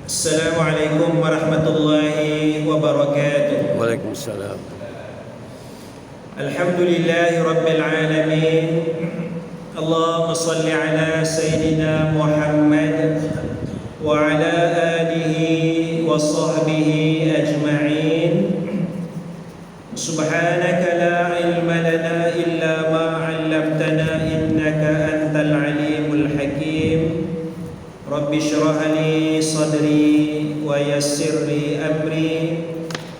Assalamualaikum warahmatullahi wabarakatuh. Waalaikumsalam. Alhamdulillahi rabbil alamin. Allahumma salli ala Sayyidina Muhammad wa ala alihi wa sahbihi ajma'in. Subhanaka la ilma lana illa ma 'allamtana innaka antal alimul hakim. Rabbi shrah li sadri wa yassir li amri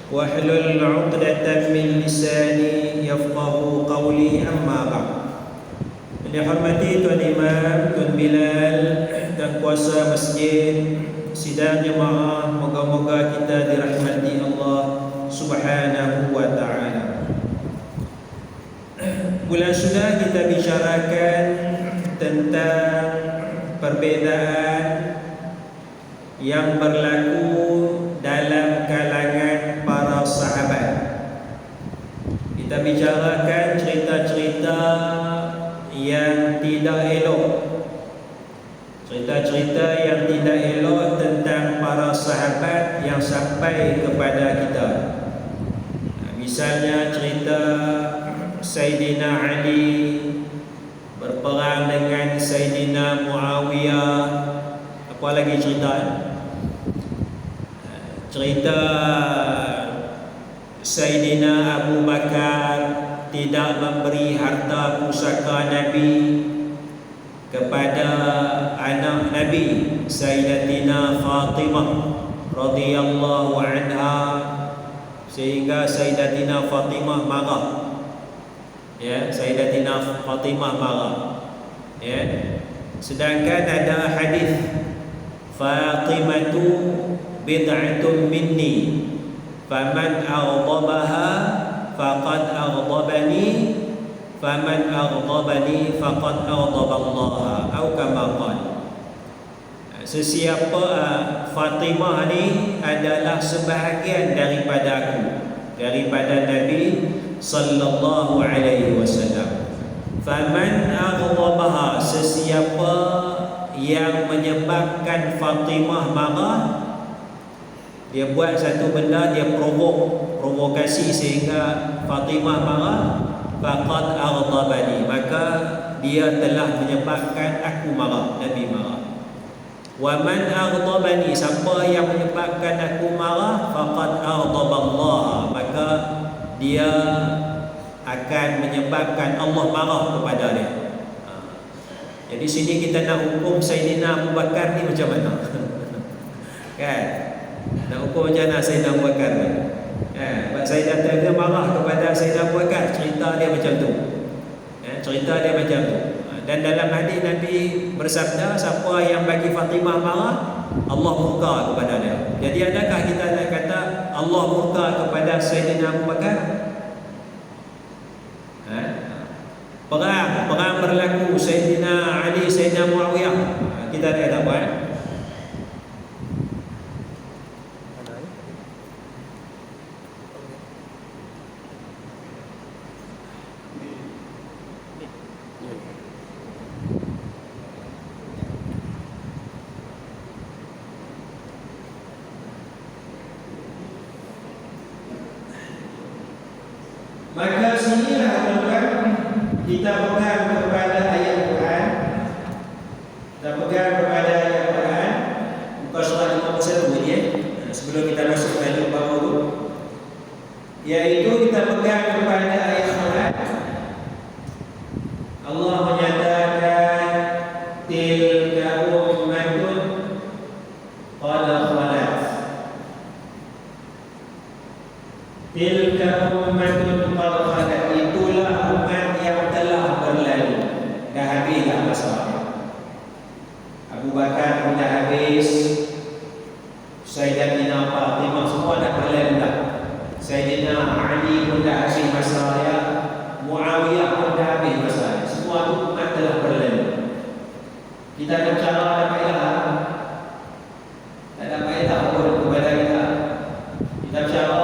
wahlul 'uqdatam min lisani yafqahu qawli, amma ba'd. Yang dihormati Tuan Imam, Tuan Bilal dan kuasa masjid, sidang jemaah, moga-moga kita dirahmati Allah Subhanahu wa ta'ala. Bulan sudah kita bicarakan tentang perbezaan yang berlaku dalam kalangan para sahabat. Kita bicarakan cerita-cerita yang tidak elok, cerita-cerita yang tidak elok tentang para sahabat yang sampai kepada kita. Misalnya cerita Sayyidina Ali berperang dengan Sayyidina Muawiyah. Apa lagi cerita? Cerita Sayyidina Abu Bakar tidak memberi harta pusaka Nabi kepada anak Nabi Sayyidatina Fatimah radhiyallahu anha, sehingga Sayyidatina Fatimah marah. Ya, Sayyidatina Fatimah marah. Ya. Sedangkan ada hadis, Fatimatu bid'atun minni, faman aghdabaha faqad aghdabani, faman aghdabani faqad aghdaba Allah, atau kama qala. Sesiapa Fatimah ni adalah sebahagian daripada aku, daripada Nabi sallallahu alaihi wasallam. Faman aghdabaha, sesiapa yang menyebabkan Fatimah marah, dia buat satu benda, dia provokasi sehingga Fatimah marah, faqad aghdabani, maka dia telah menyebabkan aku marah, Nabi marah. Wa man aghdabani, siapa yang menyebabkan aku marah, faqad aghdaba Allah, maka dia akan menyebabkan Allah marah kepada dia. Jadi sini kita nak hukum Sayyidina Abu Bakar ni macam mana? Kan? Nak hukum macam mana Sayyidina Abu Bakar ni? Sayyidina dia marah kepada Sayyidina Abu Bakar, cerita dia macam tu. Cerita dia macam tu. Dan dalam hadis Nabi bersabda, siapa yang bagi Fatimah marah, Allah murka kepada dia. Jadi adakah kita nak kata Allah murka kepada Sayyidina Abu Bakar? Perang berlaku Sayyidina Ali, Sayyidina Muawiyah, kita tak ada apa? Maka sinilah tuan-tuan, kita pegang kepada ayat Quran. Kita pegang kepada ayat Quran, muka surat 51 ni, sebelum kita masuk ke ayat bawah tu, iaitu kita pegang kepada ayat Quran. Allah menyatakan, tilka ummatun qad khalat, tilka ummatun qad khalat, itulah umat yang telah berlalu, dah habislah masalah. Abu Bakar pun dah habis, Sayyidatina Fatimah semua dah berlalu dah. Sayyidina Ali pun dah habis masalah, Muawiyah pun dah habis masalah. Semua tu umat telah berlalu. Kita nak cara ada faedah? Tak ada faedah pun kepada kita. Kita cara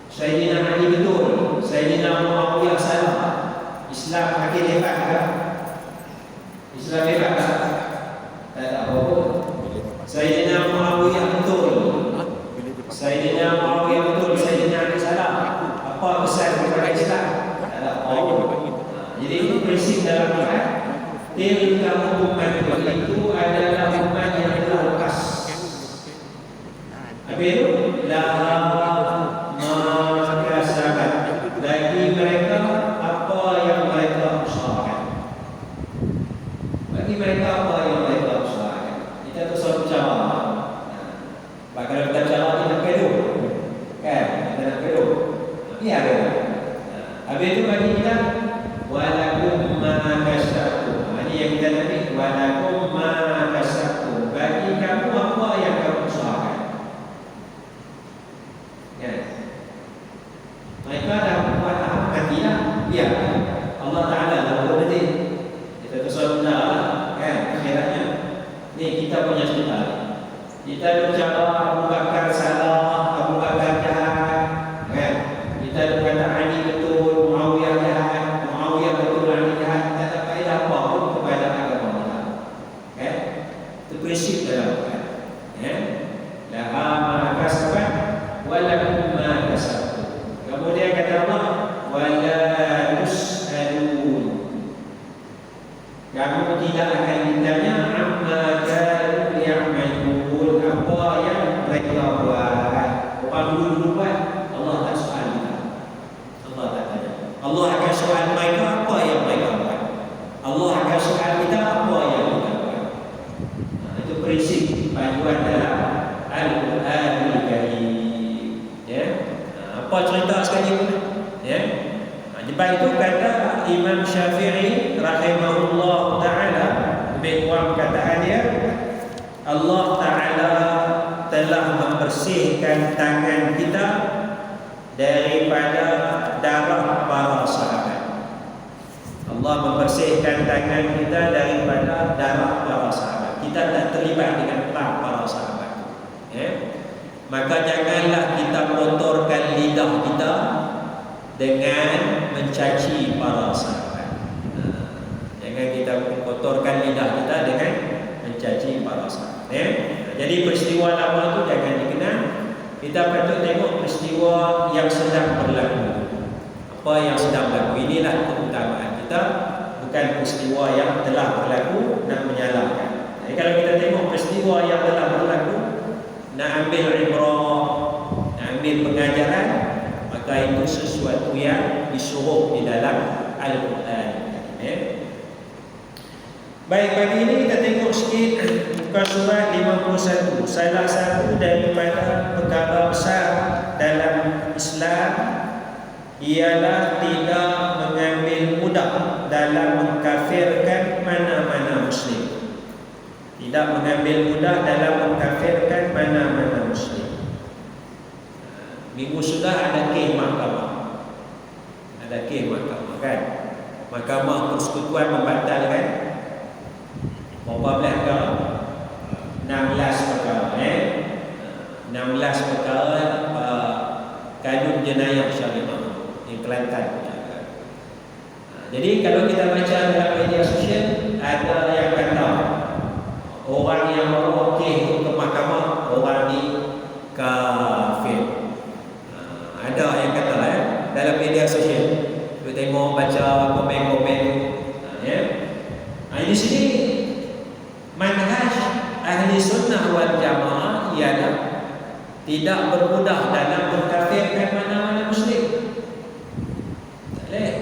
Sayyidina Ali betul, Sayyidina Muawiyah salah. Islam makin hebat kan? Islam hebat kan? Tak ada apa-apa. Sayyidina dalam ayat tilka umat itu adalah umat yang telah lepas. Apa itu? Laha ma kasabat. Bagi mereka apa yang mereka usahakan. Bagi mereka apa yang mereka usahakan. Kita tu selalu bicara. Kalau kita bicara kita nak kedua, kan? Kita nak kedua. Iya kan? Habis itu bagi kita walakum ma kasabtum. Ini yang kita nanti walakum ma kasabtum. Bagi kamu apa yang kamu usahakan. Ya. Mereka dah buat apa nantilah. Ya. Allah Taala dah buat nanti. Kita terus benar, kan? Akhiratnya. Ni kita punya cerita. Kita bicara Abu Bakar salah, Abu Bakar jahat, kan? Kita berkata Ali betul, Muawiyah jahat, Muawiyah betul, Ali jahat. Tak ada faedah apa pun kepada agama kita, kan? Itu prinsip dalam Quran, ya. Laha ma kasabat walakum ma kasabtum. Kemudian kata Allah, wala tus'alun. Kamu tidak akan ditanya amma kanu ya'malun, apa yang mereka buat. Orang dulu buat, Allah tak soal kita. Allah tak tanya. Allah akan soal mereka apa yang mereka buat. Allah akan soal kita apa yang kita buat. Itu prinsip panduan dalam Al-Quranul Karim. Ya. Apa cerita sekali pun. Ya. Sebab itu kata Imam Syafi'i rahimahullah ta'ala, lebih kurang perkataan dia, Allah Ta'ala telah membersihkan tangan kita daripada darah para sahabat. Allah membersihkan tangan kita daripada darah para sahabat. Kita tak terlibat dengan perang para sahabat, ya? Maka janganlah kita kotorkan lidah kita dengan mencaci para sahabat. Jangan kita kotorkan lidah kita dengan mencaci para sahabat, ya? Jadi peristiwa lama itu jangan dikenal. Kita patut tengok peristiwa yang sedang berlaku. Apa yang sedang berlaku, inilah keutamaan kita, bukan peristiwa yang telah berlaku nak menyalahkan. Jadi kalau kita tengok peristiwa yang telah berlaku, nak ambil ibrah, nak ambil pengajaran, maka itu sesuatu yang disuruh di dalam Al-Quran, ya? Baik, pagi ini kita tengok sikit muka surat 51. Salah satu daripada perkara besar dalam Islam ialah tidak mengambil mudah dalam mengkafirkan mana-mana Muslim. Tidak mengambil mudah dalam mengkafirkan mana-mana Muslim. Minggu sudah ada kes mahkamah. Ada kes mahkamah, kan? Mahkamah Persekutuan membatalkan berapa belas perkara? 16 perkara, 16 perkara kanun jenayah syariah di Kelantan. Jadi kalau kita baca dalam media sosial, ada yang kata orang yang bawa kes ke mahkamah, orang ni kafir. Ada yang kata dalam media sosial. Kita tengok baca komen-komen, ya. Di sini manhaj ahli sunnah wal jamaah ialah tidak bermudah dalam mengkafirkan mana-mana Muslim. Tak boleh.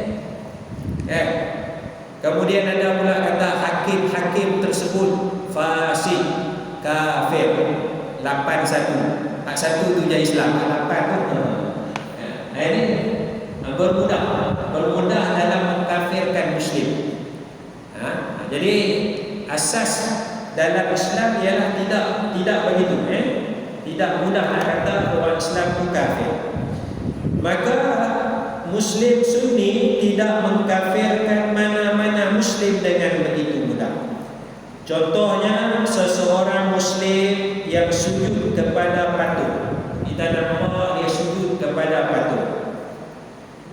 Kemudian ada pula kata hakim-hakim tersebut fasik, kafir. 81. Hak satu tu jadi Islam, 8 tu. Ini bermudah dalam mengkafirkan Muslim. Jadi asas dalam Islam ialah tidak begitu, tidak mudah nak kata orang Islam itu kafir. Maka Muslim Sunni tidak mengkafirkan mana-mana Muslim dengan begitu mudah. Contohnya seseorang Muslim yang sujud kepada patung. Kita nampak dia sujud kepada patung.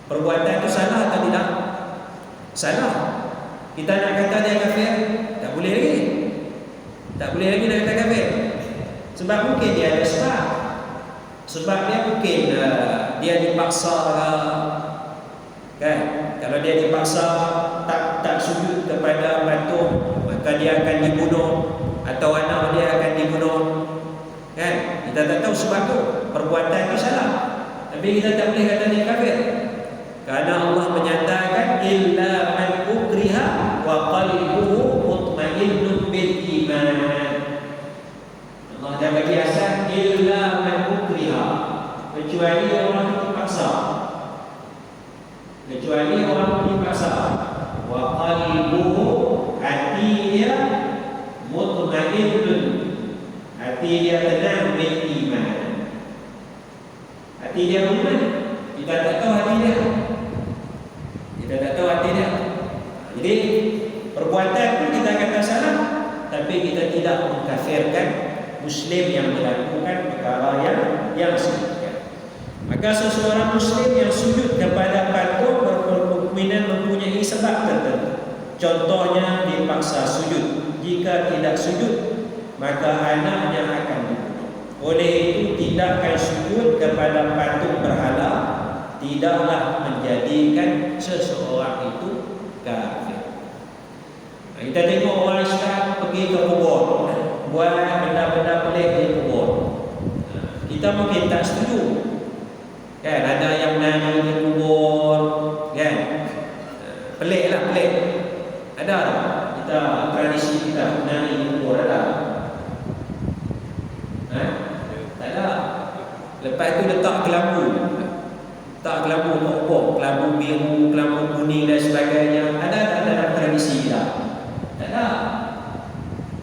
Perbuatan itu salah atau tidak? Salah. Kita nak kata dia kafir? Tak boleh lagi. Tak boleh lagi nak kata kafir. Sebab mungkin dia ada sebab. Sebab dia mungkin dia dipaksa, kan? Kalau dia dipaksa tak sujud kepada patung, maka dia akan dibunuh atau anak dia akan dibunuh. Kan? Kita tak tahu sebab tu perbuatan itu salah. Tapi kita tak boleh kata dia kafir. Karena Allah menyatakan illa man ukriha wa qalbuhu mutmainnun bil iman. Allah dah bagi asal illa man ukriha, kecuali orang yang dipaksa. Kecuali orang yang dipaksa. Wa qalbuhu, hati dia mutmainnun, hati dia tenang bil iman. Hati dia beriman. Kita tak tahu hati dia. Kita tak tahu hati dia. Jadi perbuatan itu kita kata salah, tapi kita tidak mengkafirkan Muslim yang melakukan perkara yang sedemikian. Maka seseorang Muslim yang sujud kepada patung berkemungkinan mempunyai sebab tertentu. Contohnya dipaksa sujud. Jika tidak sujud, maka anaknya akan dibunuh. Oleh itu tindakan sujud kepada patung berhala tidaklah menjadikan seseorang itu kafir. Kita tengok orang Islam pergi ke kubur, buat benda-benda pelik di kubur. Kita mungkin tak setuju. Kan ada yang menari di kubur, kan? Peliklah, pelik. Ada tak? Kita tradisi kita menari di kubur ada. Tak ada. Lepas tu letak kelambu. Tak kelambu pokok, kelambu biru, kelambu kuning dan sebagainya. Ada dalam tradisi kita? Tak ada.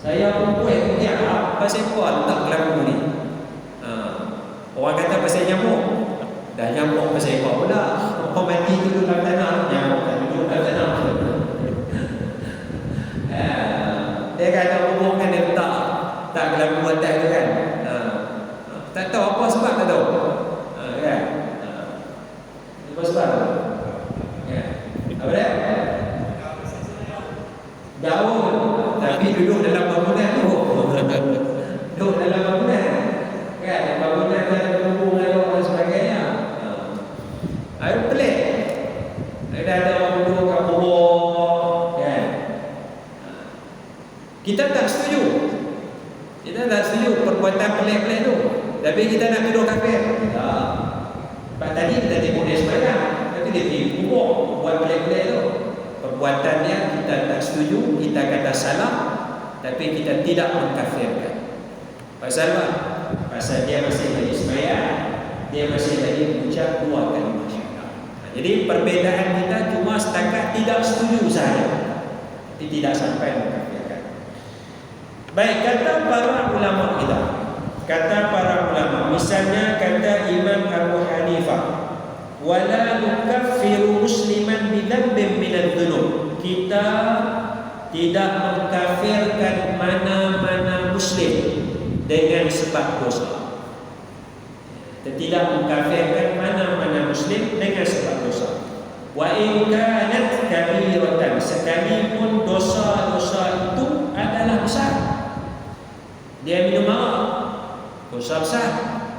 Saya pun buat apa pasal apa letak kelambu ni? Orang kata pasal nyamuk. Dah nyamuk pasal apa pula? Orang mati duduk dalam tanah, nyamuk tak duduk dalam tanah. Dia kata hubungkan dia letak tak kelambu atas tu kan? Tak tahu apa sebab, tak tahu. Kan? Apa sebab? Ya. Apa dia? Daun. Tapi duduk dalam bangunan tu. Duduk dalam bangunan. Kan? Bangunan tu ada hubung dan sebagainya. Itu pelik. Ada orang duduk kat kubur. Kan? Kita tak setuju. Kita tak setuju perbuatan pelik-pelik tu. Tapi kita nak tuduh kafir. Sebab tadi kita tengok dia sembahyang, tapi dia pergi kubur buat pelik-pelik tu. Perbuatannya kita tak setuju, kita kata salah, tapi kita tidak mengkafirkan. Pasal apa? Pasal dia masih lagi sembahyang, dia masih lagi mengucap dua kalimah syahadat. Jadi perbezaan kita cuma setakat tidak setuju saja, tapi tidak sampai mengkafirkan. Baik, kata para ulama kita. Kata para ulama, misalnya kata Imam Abu Hanifah, wala nukaffiru musliman bidhanbin minadz-dzunub. Kita tidak mengkafirkan mana-mana muslim dengan sebab dosa. Kita tidak mengkafirkan mana-mana muslim dengan sebab dosa. Wa in kanat kabiratan, sekalipun dosa-dosa itu adalah besar. Dia minum arak, dosa besar.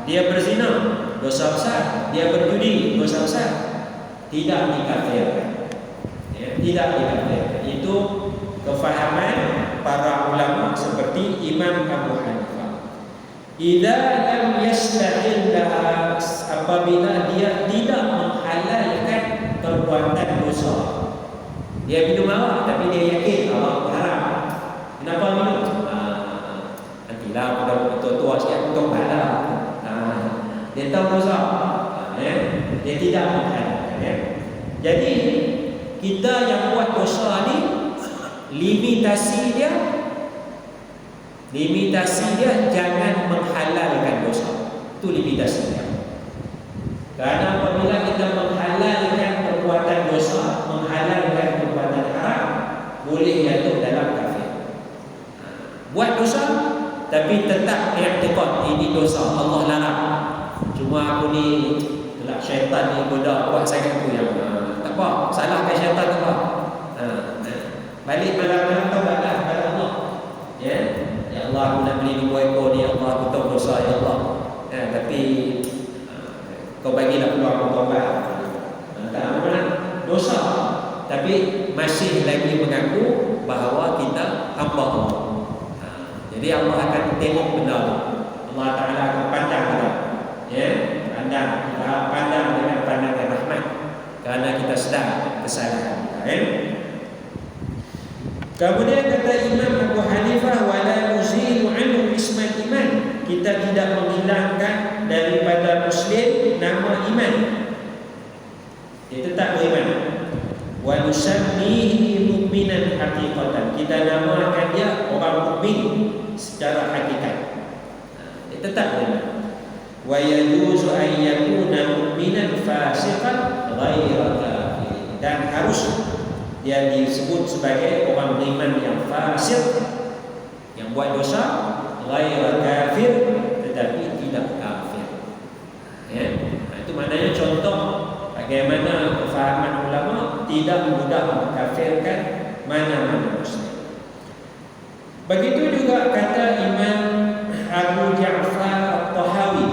Dia berzina, dosa besar. Dia berjudi, dosa besar. Tidak dikafirkan. Ya, tidak dikafirkan. Itu kefahaman para ulama seperti Imam Abu Hanifah. Idza lam yastahillah, apabila dia tidak menghalalkan perbuatan dosa. Dia minum arak tapi dia yakin arak haram. Kenapa minum? Nantilah pada tua-tua sikit untuk bahala. Dia tahu dosa. Dia tidak menghalalkan. Jadi kita yang buat dosa ni, limitasi dia jangan menghalalkan dosa. Itu limitasi dia. Karena apabila kita menghalalkan perbuatan dosa, menghalalkan perbuatan haram, boleh jatuh dalam kafir. Buat dosa tapi tetap i'tiqad ini dosa, Allah larang. Cuma aku ni gelak syaitan ni goda buat sangat tu yang tak apa, salahkan syaitan apa. Balik malam-malam taubatlah kepada Allah. Ya. Ya Allah, aku nak beli 2 ekor ni, Allah, aku tahu dosa ya Allah. Tapi kau bagilah peluang aku taubat. Tak apa dosa. tapi masih lagi mengaku bahawa kita hamba Allah. Jadi Allah akan tengok benda itu. Allah Ta'ala akan pandang kita. Ya, pandang dengan pandangan rahmat kerana kita sedar kesalahan. Kemudian kata Imam Abu Hanifah, wala nuzilu anhu ismal iman. Kita tidak menghilangkan daripada Muslim nama iman. Dia tetap beriman. Wa nusammihi mu'minan haqiqatan. Kita namakan dia orang mukmin secara hakikat. Dia tetap beriman. Wa yajuzu an yakuna mu'minan fasiqan ghaira kafir. Dan harus dia disebut sebagai orang beriman yang fasik, yang buat dosa, ghaira kafir, tetapi tidak kafir. Ya, itu maknanya contoh bagaimana kefahaman ulama tidak mudah mengkafirkan mana-mana muslim. Begitu juga kata Imam Abu Ja'far At-Tahawi.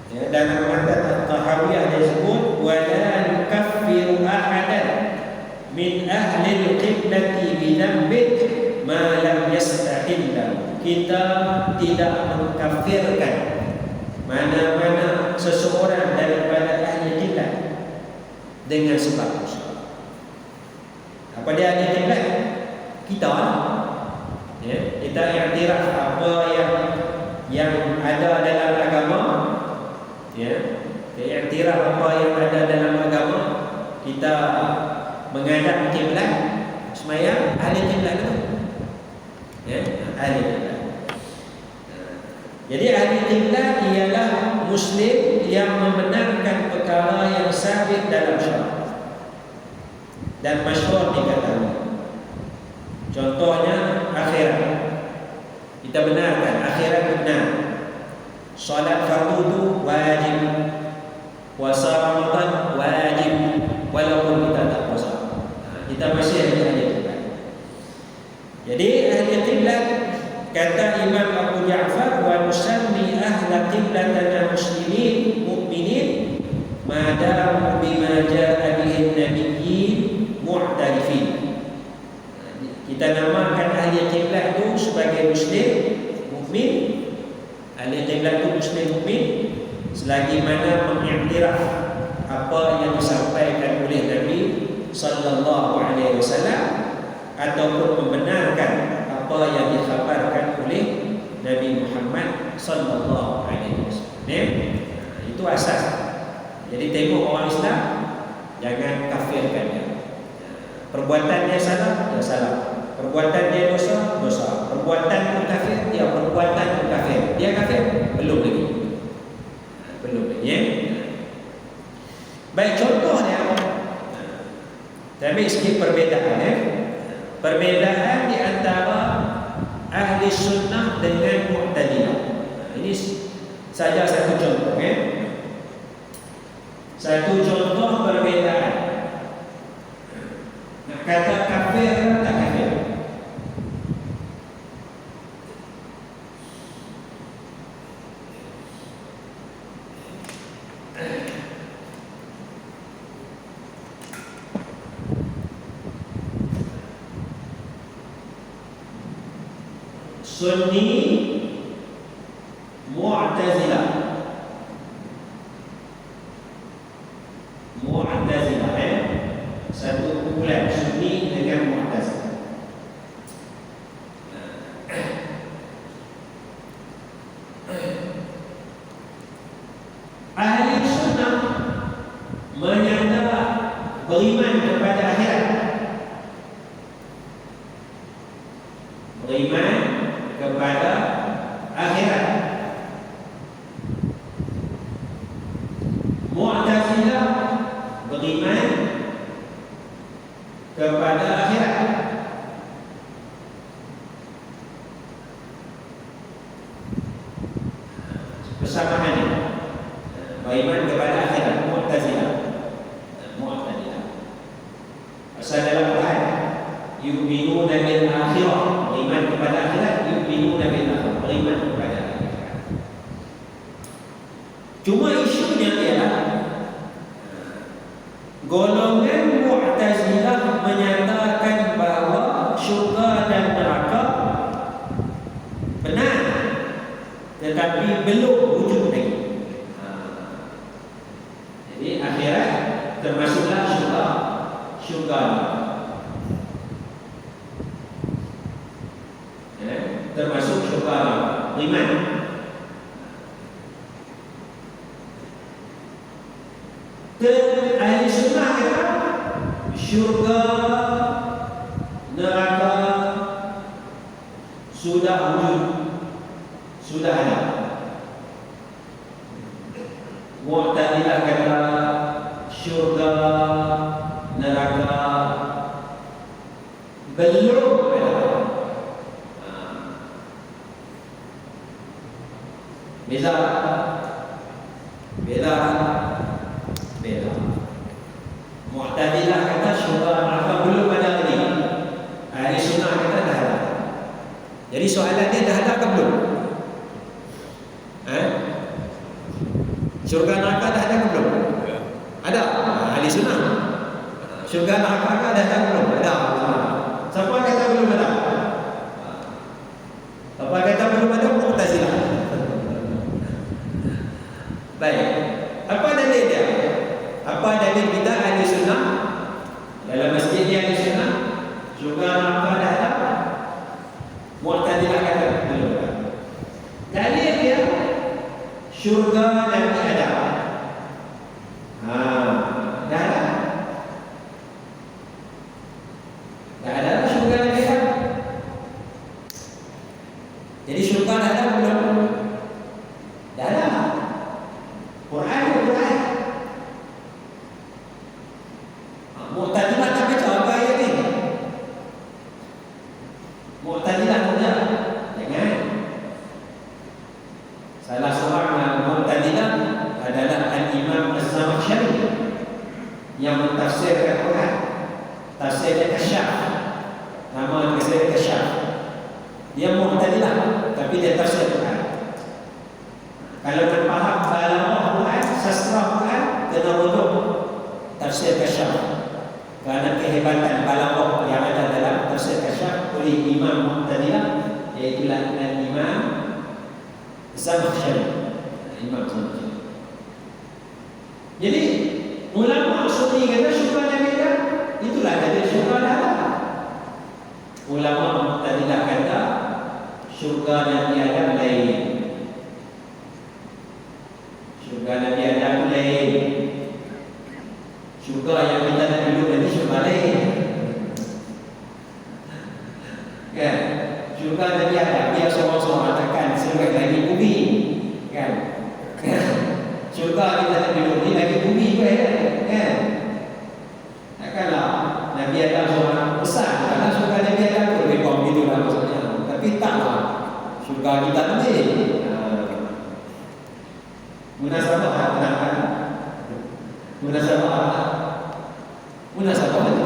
Ya, dalam matan At-Tahawi ada sebut wala nukaffiru ahadan min ahli al-qiblati bi dhanbin ma lam yastahillahu. Kita tidak mengkafirkan mana-mana seseorang daripada ahli qiblat dengan sebab dosa. Apa dia ahli qiblat? Kita lah. Ya, kita iktiraf apa yang ada dalam agama. Ya, kita iktiraf apa yang ada dalam agama. Kita menghadap kiblat, sembahyang ahli kiblat itu. Ya, ahli kiblat. Jadi ahli kiblat ialah muslim yang membenarkan perkara yang sabit dalam syarak dan masyhur diketahui. Contohnya akhirat. Kita benarkan akhirat benar. Salat fardu itu wajib. Puasa Ramadan wajib walaupun kita tak puasa. Kita masih ahli kiblat. Jadi ahli kiblat kata Imam Abu Ja'far wa nusammi ahla qiblatana muslimin mu'minin ma damu bima ja'a bihi an-nabiyyin mu'tarifin. Kita namakan ahli kiblat itu sebagai muslim mukmin. Ahli kiblat itu muslim mukmin selagi mana mengiktiraf apa yang disampaikan oleh Nabi sallallahu alaihi wasallam ataupun membenarkan apa yang dikhabarkan oleh Nabi Muhammad sallallahu alaihi wasallam. Itu asas. Jadi tengok orang Islam, jangan kafirkan dia. Perbuatannya salah, dia salah. Perbuatan dia dosa, dosa. Perbuatan kafir, dia perbuatan kafir. Dia kafir? Belum lagi. Belum lagi. Ya? Baik, contohnya saya ambil sikit perbezaan. Perbezaan di antara ahli sunnah dengan mu'tazilah. Ini saja satu contoh. Satu contoh perbezaan. Kata kafir tak kafir. Sunni, Mu'tazilah. Mu'tazilah, satu kumpulan Sunni dengan Mu'tazilah. Ahli sunnah menyatakan beriman kepada akhirat. Beriman kepada akhirat. Mu'tazilah beriman kepada akhirat. Persamaannya beriman kepada akhirat. Mu'tazilah. Mu'tazilah. Pasal dalam Quran yu'minuna bil akhirah, beriman kepada akhirat. Yu'minuna bil akhirah, beriman kepada akhirat. Cuma isunya ialah golongan Mu'tazilah dalam neraka benar, tetapi belum wujud lagi. Jadi akhirat termasuklah syurga. Termasuk syurga iman. Dan ahli sunnah kata syurga, neraka sudah wujud, sudah ada. Mu'tazilah kata syurga, neraka belum ada. Beza. Mu'tazilah kata syurga, neraka belum ada lagi. Ahli sunnah kata dah ada. Jadi soalan dia, dah ada ke belum? Syurga neraka dah ada ke belum? Ada. Ahli sunnah. Syurga neraka dah ada ke belum? Ada. Siapa kata belum ada? Siapa kata belum ada? Mu'tazilah. Baik. Apa dalil dia? Apa dalil kita ahli sunnah? Dalam masjid dia ahli sunnah, syurga neraka dah ada. Mu'tazilah kata belum ada. Dalil dia syurga nanti ada. Dah ada. Dah ada syurga nanti ada. Jadi syurga dah ada belum? Dah ada. Quran. Mu'tazilah tak baca apa ayat ni? Mu'tazilah tak. Jangan. Salah seorang Mu'tazilah adalah Al-Imam Az-Zamakhsyari yang mentafsirkan Quran. Tafsirnya Kasyaf. Nama tafsir Kasyaf. Dia Mu'tazilah tapi dia tafsir Quran. Kalau nak faham balaghah Quran, sastra Quran, kena rujuk tafsir Kasyaf. Kerana kehebatan balaghah yang ada dalam tafsir Kasyaf oleh Imam Mu'tazilah, iaitu Al-Imam Zamakhsyari. Imam Zamakhsyari. Jadi ulama sunni kata syurga Nabi ada, itulah dalil syurga dah ada. Ulama Mu'tazilah kata syurga Nabi ada lain. Syurga Nabi ada lain. Syurga yang kita nak duduk nanti syurga lain. Kan? Syurga Nabi ada, biar seorang-seorang mengatakan syurga lagi bumi. Kan? Syurga kita nak duduk ni lagi bumi pun kan? Takkanlah Nabi Adam seorang besar. Karena syurga Nabi Adam pun lebih kurang begitu lah maksudnya. Tapi taklah syurga kita nanti. Munasabah kenapa? Munasabah itu.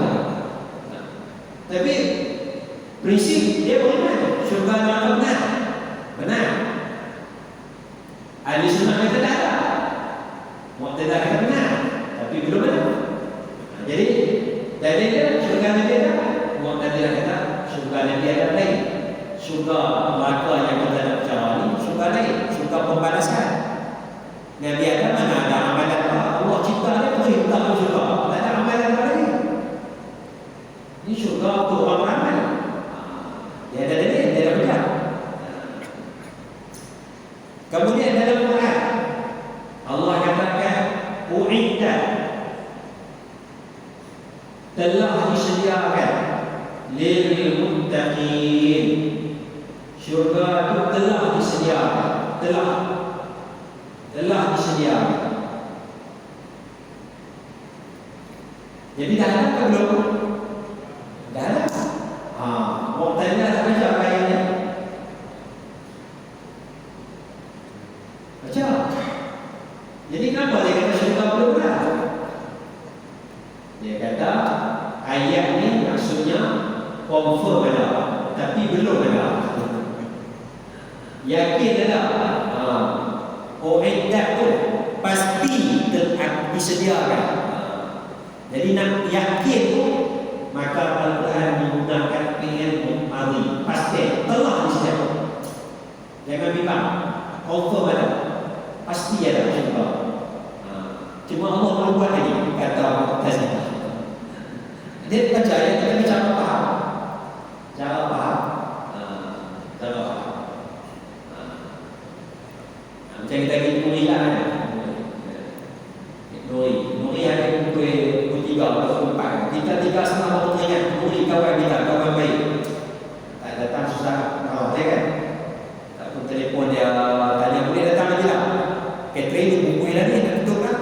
Tapi prinsip dia beriman syurga neraka benar. Ahli sunnah kata tak ada. Mu'tazilah kata benar, tapi belum ada. Jadi dalil dia syurga Nabi ada. Mu'tazilah kata syurga Nabi ada lain. Syurga neraka yang kita nak bicara ni syurga lain, syurga pembalasan. Nabi Adam mana ada amalan Allah cipta dia perintah syurga. Tak ada amalan lagi. Ini syurga untuk orang beramal. Dia ada dalil, dia ada benar. Kemudian dalam Quran Allah katakan u'iddat, telah disediakan lil muttaqin. Syurga itu telah disediakan. Telah disediakan. Jadi dah ada ke belum? Dah ada. Mu'tazilah tak baca apa ayatnya? Baca. Jadi kenapa dia kata syurga belum ada? Dia kata ayat ni maksudnya confirm ada, tapi belum ada. Yakin ada. U'iddat tu pasti disediakan. Jadi nak yakin tu maka Al-Quran menggunakan fi'il mudhari. memang confirm ada, pasti ada syurga. Cuma Allah belum buat lagi kata Mu'tazilah. Dia percaya tapi cara faham. Cara faham. Cara faham. Macam kita pergi Nuri lah kan. Nuri ada pukul 3 atau 4. Tiga setengah baru teringat. Nuri kawan kita, kawan baik. Tak datang susah. Ya kan? Tak pun telefon dia tanya boleh datang lagi tak? Catering tu buku lagi nak tutup lah.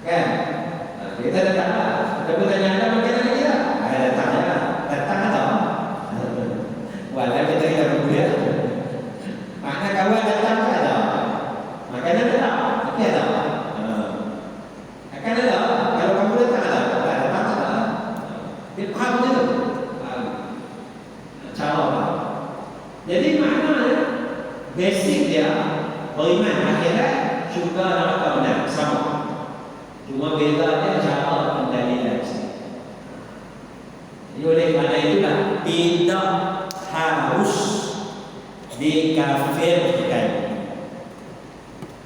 Kan? Kita datang lah. Kita pun tanya anda mungkin lagi tak? Datang lah. Datang atau? Walau kita tidak berbuat. Makna kawan datang tak ada. Makanya tak. Tapi ada. Akan ada. Kalau kamu datang ada. Datang tak ada. Dia faham je tu. Cara apa? Jadi maknanya basic dia beriman akhirat, syurga neraka benar sama. Cuma beza dia cara pendalilan. Jadi oleh kerana itulah tidak harus dikafirkan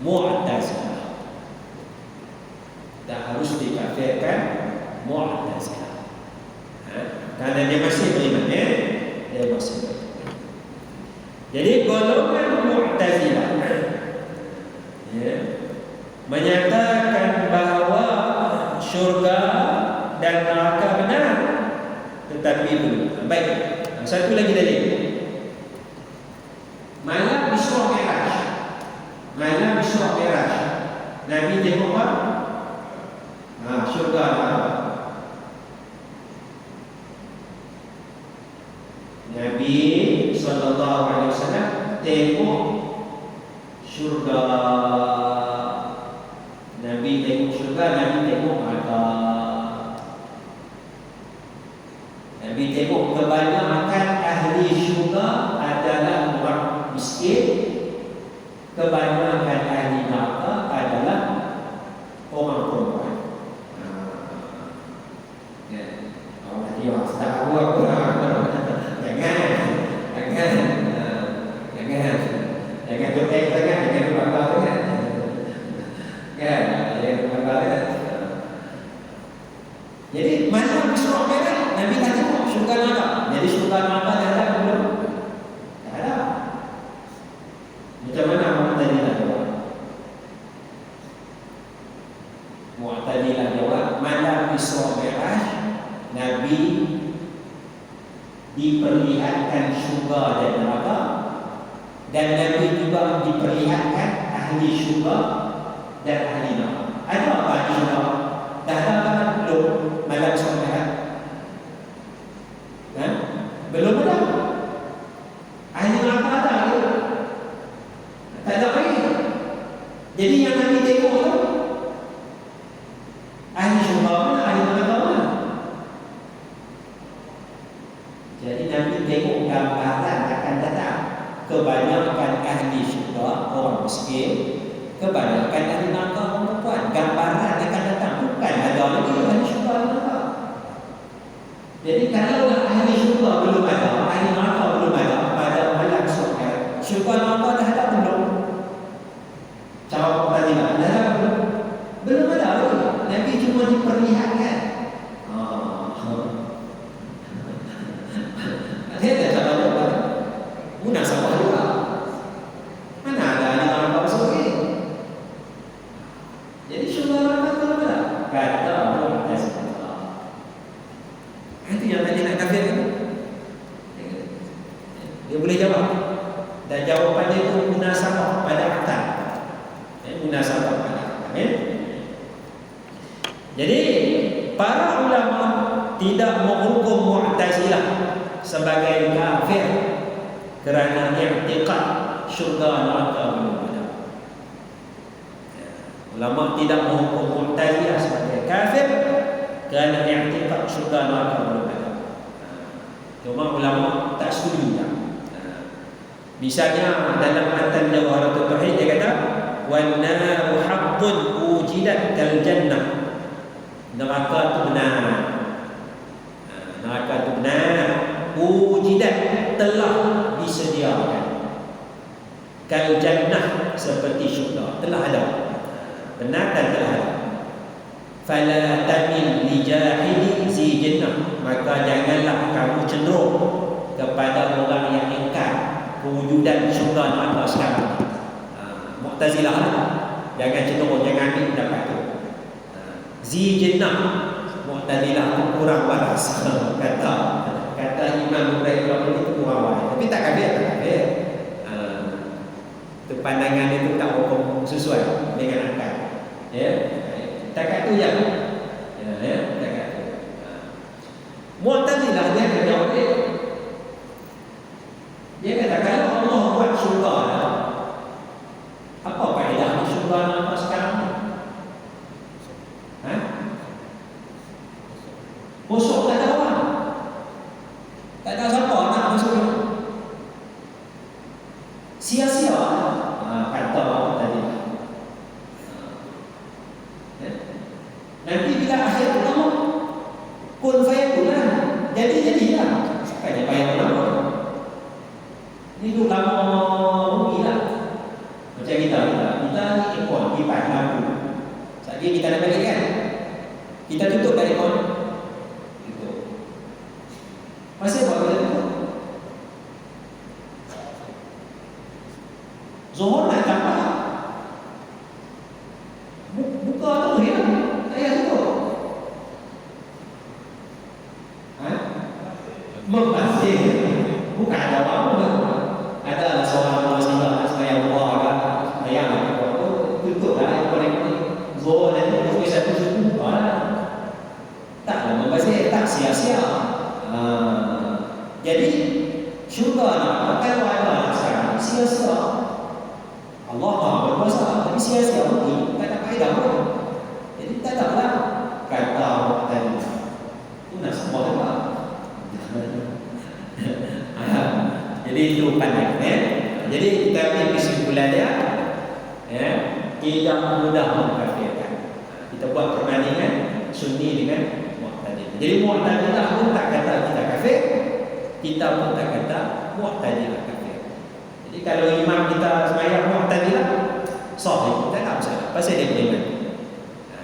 Mu'tazilah. Tak harus dikafirkan Mu'tazilah. Kerana dia masih beriman, dia masih beriman. Jadi golongan Mu'tazilah menyatakan bahawa syurga dan neraka benar, tetapi belum. Baik, satu lagi dalil. Malam Isra Mi'raj. Malam Isra Mi'raj. Nabi tengok apa? Syurga neraka. Nabi sallallahu alaihi wasallam tengok syurga. Nabi tengok syurga, Nabi tengok neraka. Nabi tengok kebanyakan ahli syurga adalah orang miskin, kebanyakan ahli neraka adalah orang perempuan. Orang tadi tak tahu apa. Jangan jotek sangat, jangan berbangga sangat. Kan? Jangan berbangga sangat. Jadi malam Isra Mi'raj Nabi tak tengok syurga neraka. Jadi syurga neraka dah ada belum? Tak ada. Macam mana Mu'tazilah jawab? Mu'tazilah jawab, malam Isra Mi'raj Nabi diperlihatkan syurga dan neraka, dan Nabi juga diperlihatkan ahli syurga dan ahli neraka. Ada apa ahli syurga? Dah ada kan belum malam Isra Mi'raj? Belum ada. Ahli neraka ada ke? Tak ada lagi. Jadi yang Nabi tengok tu ahli syurga mana, ahli neraka mana? Jadi Nabi tengok gambaran akan datang. Kebanyakan ahli syurga orang miskin, kebanyakan ahli neraka orang perempuan. Gambaran akan datang, bukan ada lagi ahli syurga dan neraka. Jadi kalau ahli syurga belum ada, ahli neraka belum ada pada malam syurga, syurga neraka dah ada belum? Jawab tadi dah ada belum? Belum ada lagi. Nabi cuma diperlihatkan. Dia tak jawab. Mudah sama juga. Mana ada ahli neraka masuk lagi? Jadi syurga neraka belum ada. Kata Mu'tazilah. Itu yang tadi nak kafir kan? Dia boleh jawab. Dan jawapannya itu munasabah pada akal. Munasabah pada akal. Jadi para ulama tidak menghukum Mu'tazilah sebagai kafir kerana i'tiqad syurga neraka belum ada. Ulama tidak menghukum Mu'tazilah sebagai kafir kerana i'tiqad syurga neraka belum ada. Cuma ulama tak setuju. Misalnya dalam matan Jawharatul Tauhid dia kata wan naru haqqun wujidat kal jannah. Neraka itu benar. Neraka itu benar. Wujidat telah disediakan. kal jannah, seperti syurga. Telah ada, benar dan telah ada. Fala tamil li jahili zi jannah, maka janganlah kamu cenderung kepada orang yang ingkar kewujudan syurga neraka sekarang. Mu'tazilah lah. Jangan cenderung, jangan ambil pendapat tu. Zi jannah, Mu'tazilah tu kurang waras. Kata Imam Ibrahim itu kurang waras. Tapi tak kafir, tak kafir. Tu pandangan itu tak hukum sesuai dengan akal. Ya. Takat tu je. Ya, takat tu. Mu'tazilah dia akan jawab dia. Dia kata kalau Allah buat syurga, apa faedah syurga apa sekarang ni? Bosok tak ada orang. Tak ada siapa nak masuk. Sia-sia. Kata orang tadi. Nanti bila akhir pertama kun fayakun lah. Jadi-jadilah. Kan payah lama. Ni duduk lama rugi lah. Macam kita ni ekor, kipas lampu. Saja kita nak balik kan, kita tutup dari ekor. Masih buat kita tutup. Zuhur nak tambah. Buka tu ya. Ayah tutup. Membasih. Bukan ada apa-apa. Ada seorang masalah saya Allah ayam tutup lah ekor ni. Zuhur nanti tu satu suku. Tak membasih, tak sia-sia. Jadi syurga nak kalau ada sekarang sia-sia. Allah Maha berkuasa, tapi sia-sia mungkin tak ada faedah pun. Jadi tak ada lah kata tadi. Itu nak semua apa? Jadi itu pandangannya. Jadi kita ambil kesimpulan dia, ya, tidak mudah mengkafirkan. Kita buat perbandingan Sunni dengan Mu'tazilah. Jadi Mu'tazilah pun tak kata kita kafir, kita pun tak kata Mu'tazilah kafir. Jadi kalau imam kita sembahyang Mu'tazilah, sahih, tak ada masalah. Pasal dia beriman.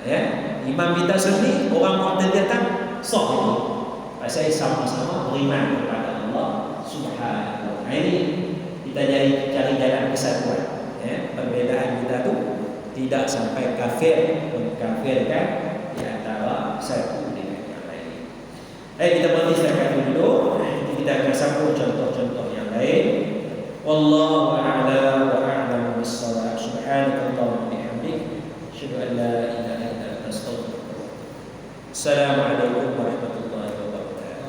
Ya, imam kita Sunni, orang Mu'tazilah tak sahih. Pasal sama-sama beriman kepada Allah Subhanahu. Ini kita cari jalan kesatuan. Ya, perbezaan kita tu tidak sampai kafir, mengkafirkan di antara satu dengan yang lain. Kita berhenti setakat dulu. Kita akan sambung contoh-contoh yang lain. Wallahu a'lam wa a'lamu bis-shawab. Subhanakallahumma wa bihamdik, asyhadu an la ilaha illa anta astaghfiruka wa atubu ilaik. Assalamualaikum warahmatullahi wabarakatuh.